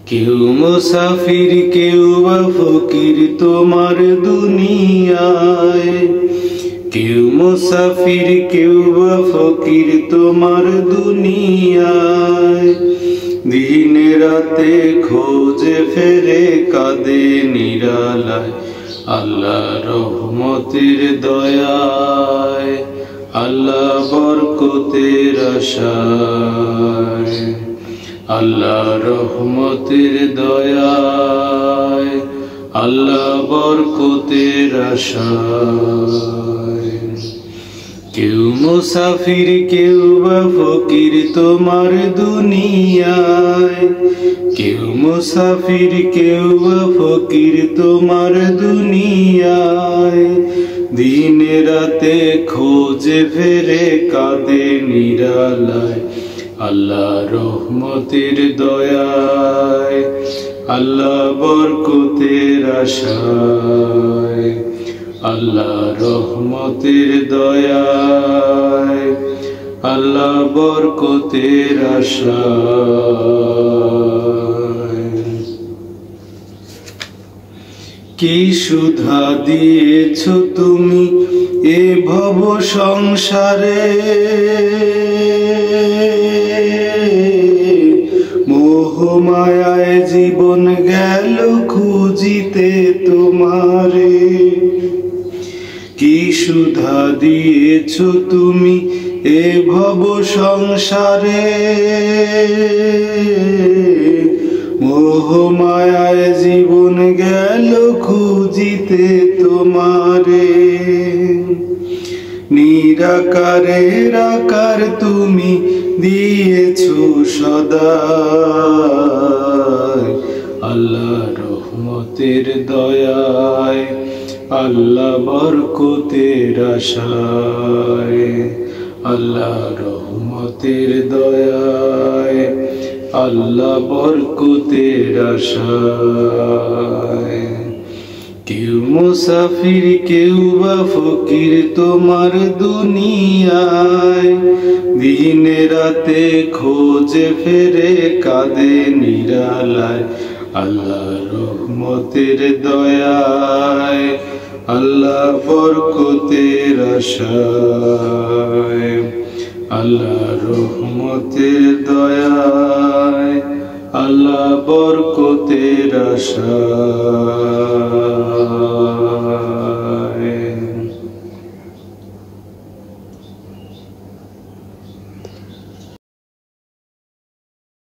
কেউ মুসাফির কেউ বা ফকির তোমার দুনিয়ায়, কেউ মুসাফির কেউ বা ফকির তোমার দুনিয়ায়। দিন রাতে খোঁজে ফেরে কাঁদে নিরালায়, আল্লাহ রহমতের দয়ায়, আল্লাহ বরকতের আশায়, আল্লাহ রহমতের দয়ায়, আল্লাহ বরকতের আশায়। কেউ মুসাফির কেউ বা ফকির তোমার দুনিয়ায়, কেউ মুসাফির কেউ বা ফকির তোমার দুনিয়ায়। দিন রাতে খোঁজে ফেরে কাঁদে নিরালায়, আল্লাহ রহমতের দয়ায়, আল্লাহ বরকতের আশায়, আল্লাহ রহমতের দয়ায়, আল্লাহ বরকতের আশায়। কি সুধা দিয়েছ তুমি এ ভব সংসারে, মোহমায়ায় জীবন গেল খুঁজিতে তোমারে। কি সুধা দিয়েছ তুমি এ ভব সংসারে, মোহমায়ায় জীবন গেল খুঁজিতে তোমারে। নিরাকারের আকার তুমি দিয়েছ সদায়, আল্লাহ রহমতের দয়ায়, আল্লাহ বরকতের আশায়, আল্লাহ রহমতের দয়ায়, আল্লাহ বরকতের আশায়। কেউ মুসাফির কেউ বা ফকির তোমার দুনিয়ায়, দিন রাতে খোঁজে ফেরে কাঁদে নিরালায়, আল্লাহ রহমতের দয়ায়, আল্লাহ বরকতের আশায়, আল্লাহ রহমতের দয়ায়, আল্লাহ বরকতের আশায়।